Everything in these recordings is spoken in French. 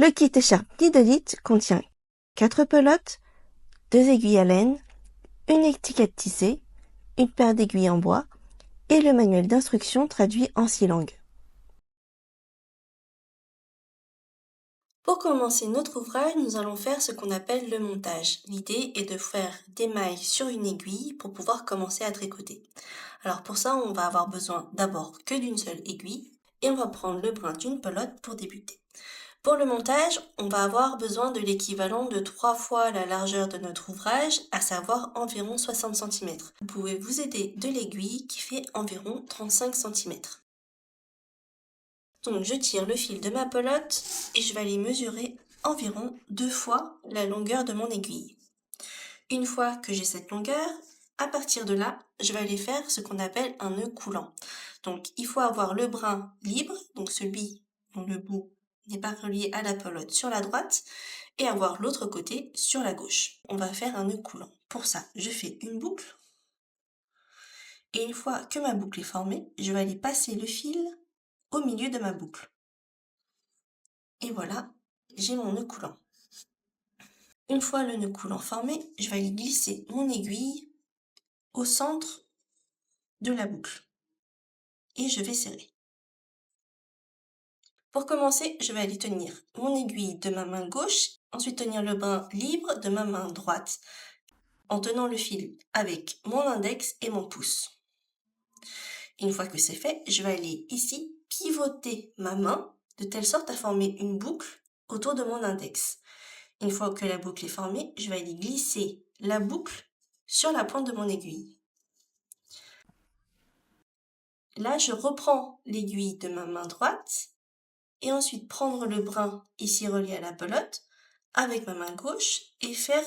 Le kit écharpe Didolite contient 4 pelotes, 2 aiguilles à laine, une étiquette tissée, une paire d'aiguilles en bois et le manuel d'instruction traduit en 6 langues. Pour commencer notre ouvrage, nous allons faire ce qu'on appelle le montage. L'idée est de faire des mailles sur une aiguille pour pouvoir commencer à tricoter. Alors pour ça, on va avoir besoin d'abord que d'une seule aiguille et on va prendre le brin d'une pelote pour débuter. Pour le montage, on va avoir besoin de l'équivalent de 3 fois la largeur de notre ouvrage, à savoir environ 60 cm. Vous pouvez vous aider de l'aiguille qui fait environ 35 cm. Donc je tire le fil de ma pelote et je vais aller mesurer environ 2 fois la longueur de mon aiguille. Une fois que j'ai cette longueur, à partir de là, je vais aller faire ce qu'on appelle un nœud coulant. Donc il faut avoir le brin libre, donc celui dont le bout n'est pas relié à la pelote sur la droite, et avoir l'autre côté sur la gauche. On va faire un nœud coulant. Pour ça, je fais une boucle, et une fois que ma boucle est formée, je vais aller passer le fil au milieu de ma boucle. Et voilà, j'ai mon nœud coulant. Une fois le nœud coulant formé, je vais aller glisser mon aiguille au centre de la boucle. Et je vais serrer. Pour commencer, je vais aller tenir mon aiguille de ma main gauche, ensuite tenir le brin libre de ma main droite, en tenant le fil avec mon index et mon pouce. Une fois que c'est fait, je vais aller ici pivoter ma main de telle sorte à former une boucle autour de mon index. Une fois que la boucle est formée, je vais aller glisser la boucle sur la pointe de mon aiguille. Là, je reprends l'aiguille de ma main droite et ensuite prendre le brin ici relié à la pelote avec ma main gauche et faire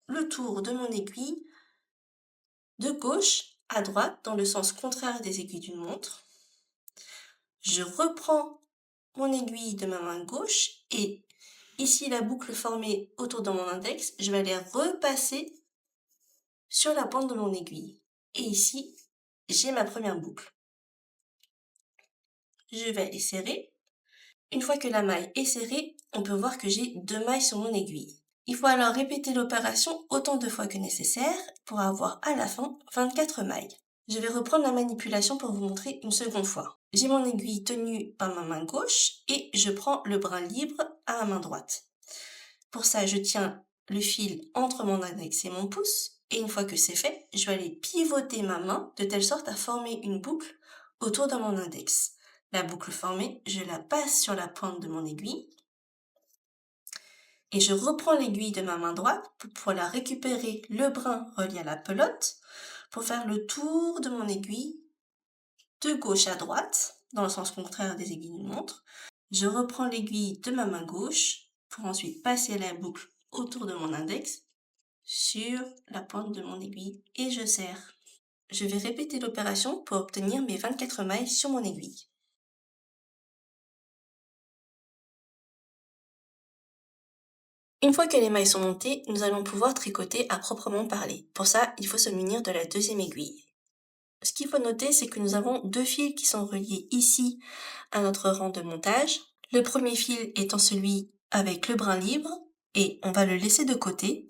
le tour de mon aiguille de gauche à droite dans le sens contraire des aiguilles d'une montre. Je reprends mon aiguille de ma main gauche et ici la boucle formée autour de mon index, je vais aller repasser sur la pointe de mon aiguille. Et ici, j'ai ma première boucle. Je vais aller serrer. Une fois que la maille est serrée, on peut voir que j'ai 2 mailles sur mon aiguille. Il faut alors répéter l'opération autant de fois que nécessaire pour avoir à la fin 24 mailles. Je vais reprendre la manipulation pour vous montrer une seconde fois. J'ai mon aiguille tenue par ma main gauche et je prends le brin libre à ma main droite. Pour ça, je tiens le fil entre mon index et mon pouce et une fois que c'est fait, je vais aller pivoter ma main de telle sorte à former une boucle autour de mon index. La boucle formée, je la passe sur la pointe de mon aiguille et je reprends l'aiguille de ma main droite pour pouvoir la récupérer le brin relié à la pelote pour faire le tour de mon aiguille de gauche à droite dans le sens contraire des aiguilles d'une montre. Je reprends l'aiguille de ma main gauche pour ensuite passer la boucle autour de mon index sur la pointe de mon aiguille et je serre. Je vais répéter l'opération pour obtenir mes 24 mailles sur mon aiguille. Une fois que les mailles sont montées, nous allons pouvoir tricoter à proprement parler. Pour ça, il faut se munir de la deuxième aiguille. Ce qu'il faut noter, c'est que nous avons 2 fils qui sont reliés ici à notre rang de montage. Le premier fil étant celui avec le brin libre et on va le laisser de côté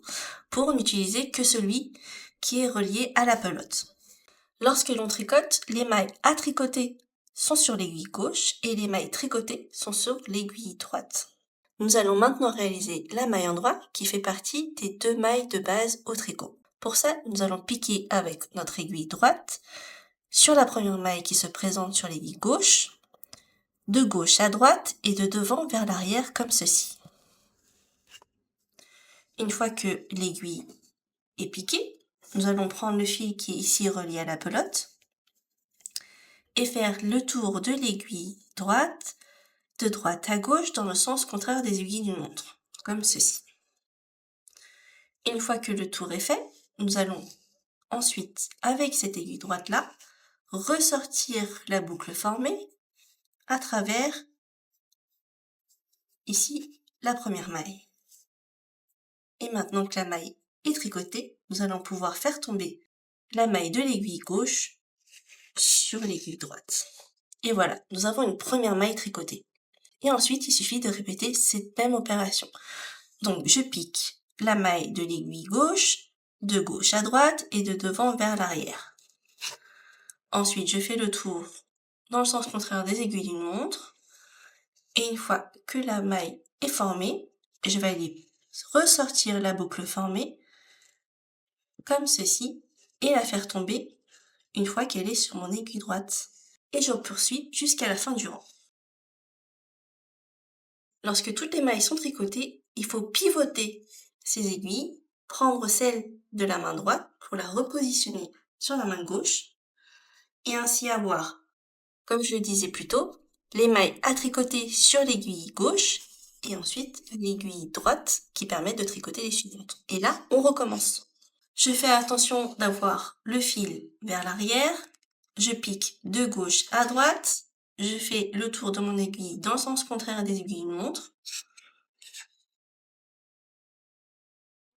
pour n'utiliser que celui qui est relié à la pelote. Lorsque l'on tricote, les mailles à tricoter sont sur l'aiguille gauche et les mailles tricotées sont sur l'aiguille droite. Nous allons maintenant réaliser la maille endroit qui fait partie des 2 mailles de base au tricot. Pour ça, nous allons piquer avec notre aiguille droite sur la première maille qui se présente sur l'aiguille gauche, de gauche à droite et de devant vers l'arrière comme ceci. Une fois que l'aiguille est piquée, nous allons prendre le fil qui est ici relié à la pelote et faire le tour de l'aiguille droite, de droite à gauche dans le sens contraire des aiguilles d'une montre, comme ceci. Une fois que le tour est fait, nous allons ensuite, avec cette aiguille droite-là, ressortir la boucle formée à travers, ici, la première maille. Et maintenant que la maille est tricotée, nous allons pouvoir faire tomber la maille de l'aiguille gauche sur l'aiguille droite. Et voilà, nous avons une première maille tricotée. Et ensuite, il suffit de répéter cette même opération. Donc, je pique la maille de l'aiguille gauche, de gauche à droite et de devant vers l'arrière. Ensuite, je fais le tour dans le sens contraire des aiguilles d'une montre. Et une fois que la maille est formée, je vais aller ressortir la boucle formée comme ceci et la faire tomber une fois qu'elle est sur mon aiguille droite. Et je poursuis jusqu'à la fin du rang. Lorsque toutes les mailles sont tricotées, il faut pivoter ces aiguilles, prendre celle de la main droite pour la repositionner sur la main gauche et ainsi avoir, comme je le disais plus tôt, les mailles à tricoter sur l'aiguille gauche et ensuite l'aiguille droite qui permet de tricoter les suivantes. Et là, on recommence. Je fais attention d'avoir le fil vers l'arrière, je pique de gauche à droite, je fais le tour de mon aiguille dans le sens contraire des aiguilles d'une montre.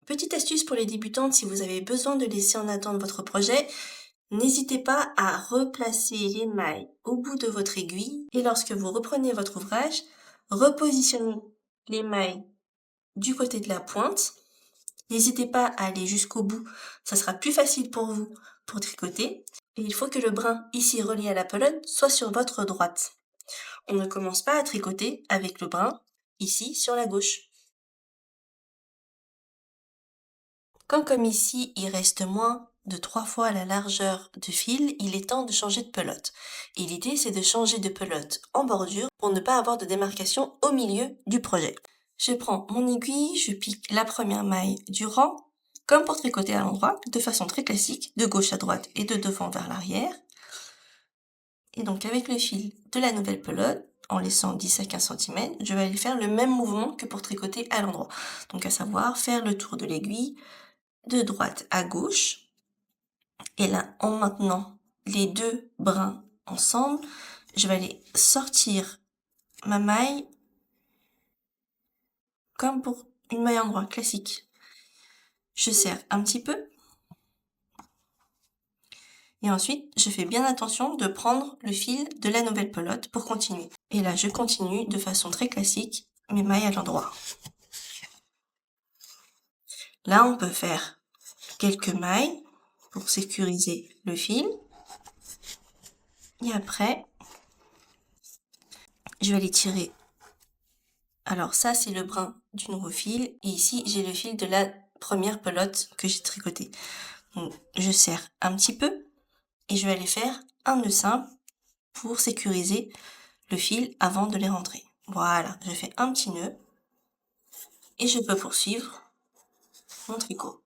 Petite astuce pour les débutantes, si vous avez besoin de laisser en attente votre projet, n'hésitez pas à replacer les mailles au bout de votre aiguille et lorsque vous reprenez votre ouvrage, repositionnez les mailles du côté de la pointe. N'hésitez pas à aller jusqu'au bout, ça sera plus facile pour vous pour tricoter. Et il faut que le brin ici relié à la pelote soit sur votre droite. On ne commence pas à tricoter avec le brin ici sur la gauche. Quand comme ici il reste moins de 3 fois la largeur de fil, il est temps de changer de pelote. Et l'idée c'est de changer de pelote en bordure pour ne pas avoir de démarcation au milieu du projet. Je prends mon aiguille, je pique la première maille du rang, comme pour tricoter à l'endroit, de façon très classique, de gauche à droite et de devant vers l'arrière. Et donc avec le fil de la nouvelle pelote, en laissant 10 à 15 cm, je vais aller faire le même mouvement que pour tricoter à l'endroit. Donc à savoir faire le tour de l'aiguille de droite à gauche. Et là, en maintenant les deux brins ensemble, je vais aller sortir ma maille comme pour une maille en droit classique. Je serre un petit peu. Et ensuite, je fais bien attention de prendre le fil de la nouvelle pelote pour continuer. Et là, je continue de façon très classique mes mailles à l'endroit. Là, on peut faire quelques mailles pour sécuriser le fil. Et après, je vais les tirer. Alors ça, c'est le brin du nouveau fil. Et ici, j'ai le fil de la première pelote que j'ai tricoté. Donc, je serre un petit peu et je vais aller faire un nœud simple pour sécuriser le fil avant de les rentrer. Voilà, je fais un petit nœud et je peux poursuivre mon tricot.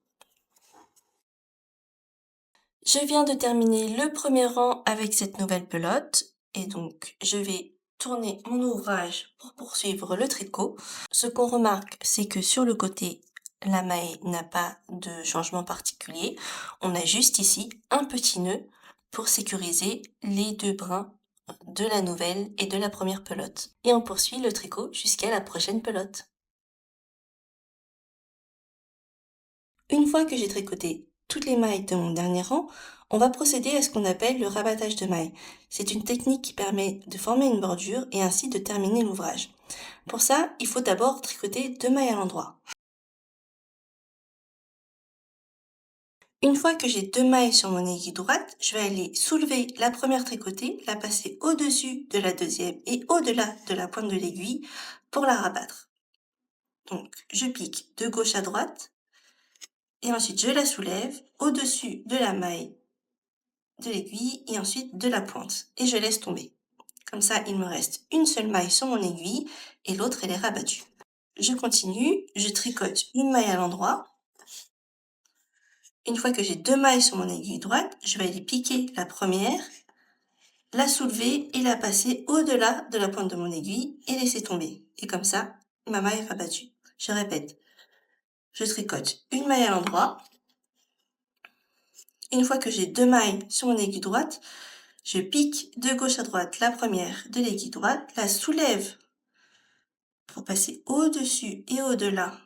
Je viens de terminer le premier rang avec cette nouvelle pelote et donc je vais tourner mon ouvrage pour poursuivre le tricot. Ce qu'on remarque, c'est que sur le côté, la maille n'a pas de changement particulier. On a juste ici un petit nœud pour sécuriser les deux brins de la nouvelle et de la première pelote. Et on poursuit le tricot jusqu'à la prochaine pelote. Une fois que j'ai tricoté toutes les mailles de mon dernier rang, on va procéder à ce qu'on appelle le rabattage de mailles. C'est une technique qui permet de former une bordure et ainsi de terminer l'ouvrage. Pour ça, il faut d'abord tricoter 2 mailles à l'endroit. Une fois que j'ai 2 mailles sur mon aiguille droite, je vais aller soulever la première tricotée, la passer au-dessus de la deuxième et au-delà de la pointe de l'aiguille pour la rabattre. Donc, je pique de gauche à droite et ensuite je la soulève au-dessus de la maille de l'aiguille et ensuite de la pointe et je laisse tomber. Comme ça, il me reste une seule maille sur mon aiguille et l'autre elle est rabattue. Je continue, je tricote une maille à l'endroit. Une fois que j'ai 2 mailles sur mon aiguille droite, je vais aller piquer la première, la soulever et la passer au-delà de la pointe de mon aiguille et laisser tomber. Et comme ça, ma maille est rabattue. Je répète, je tricote une maille à l'endroit. Une fois que j'ai 2 mailles sur mon aiguille droite, je pique de gauche à droite la première de l'aiguille droite, la soulève pour passer au-dessus et au-delà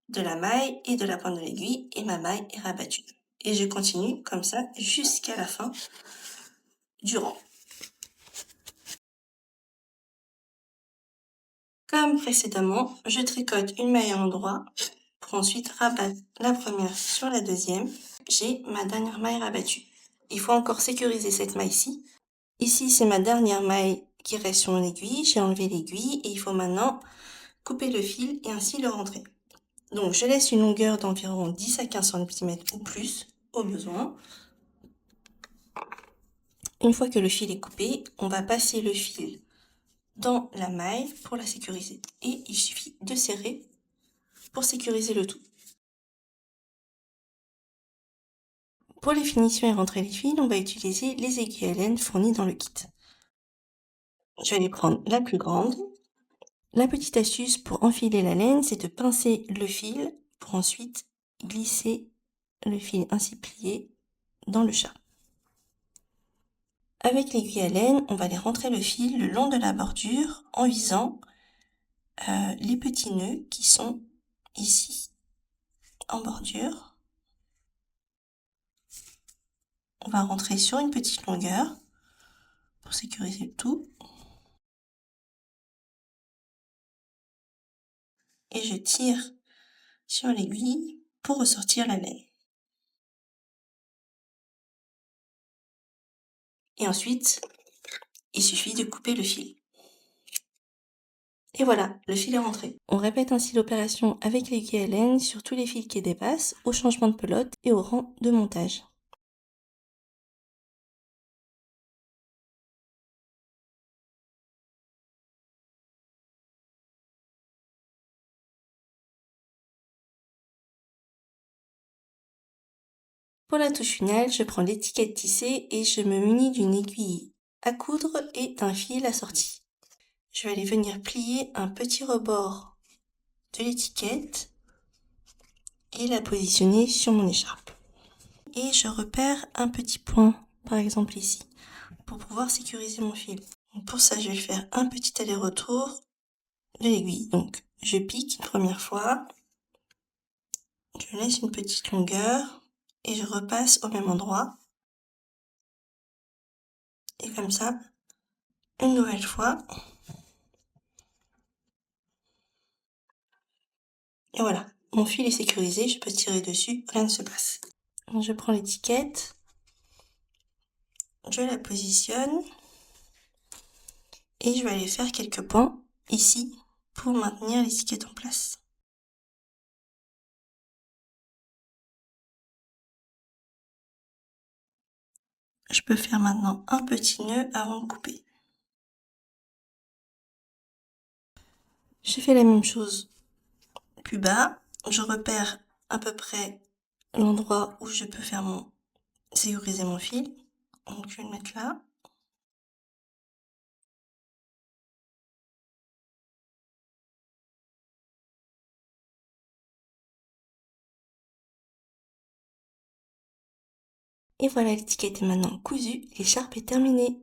de la maille et de la pointe de l'aiguille et ma maille est rabattue. Et je continue comme ça jusqu'à la fin du rang. Comme précédemment, je tricote une maille à l'endroit pour ensuite rabattre la première sur la deuxième. J'ai ma dernière maille rabattue. Il faut encore sécuriser cette maille-ci. Ici, c'est ma dernière maille qui reste sur mon aiguille. J'ai enlevé l'aiguille et il faut maintenant couper le fil et ainsi le rentrer. Donc, je laisse une longueur d'environ 10 à 15 cm ou plus au besoin. Une fois que le fil est coupé, on va passer le fil dans la maille pour la sécuriser. Et il suffit de serrer pour sécuriser le tout. Pour les finitions et rentrer les fils, on va utiliser les aiguilles à laine fournies dans le kit. Je vais aller prendre la plus grande. La petite astuce pour enfiler la laine, c'est de pincer le fil pour ensuite glisser le fil ainsi plié dans le chat. Avec l'aiguille à laine, on va aller rentrer le fil le long de la bordure en visant les petits nœuds qui sont ici en bordure. On va rentrer sur une petite longueur pour sécuriser le tout. Et je tire sur l'aiguille pour ressortir la laine. Et ensuite, il suffit de couper le fil. Et voilà, le fil est rentré. On répète ainsi l'opération avec l'aiguille à laine sur tous les fils qui dépassent, au changement de pelote et au rang de montage. Pour la touche finale, je prends l'étiquette tissée et je me munis d'une aiguille à coudre et d'un fil assorti. Je vais aller venir plier un petit rebord de l'étiquette et la positionner sur mon écharpe. Et je repère un petit point, par exemple ici, pour pouvoir sécuriser mon fil. Donc pour ça, je vais faire un petit aller-retour de l'aiguille. Donc je pique une première fois, je laisse une petite longueur et je repasse au même endroit. Et comme ça, une nouvelle fois. Et voilà, mon fil est sécurisé, je peux tirer dessus, rien ne se passe. Donc je prends l'étiquette, je la positionne et je vais aller faire quelques points ici pour maintenir l'étiquette en place. Je peux faire maintenant un petit nœud avant de couper. Je fais la même chose plus bas, je repère à peu près l'endroit où je peux faire sécuriser mon fil. Donc je vais le mettre là. Et voilà, l'étiquette est maintenant cousue, l'écharpe est terminée.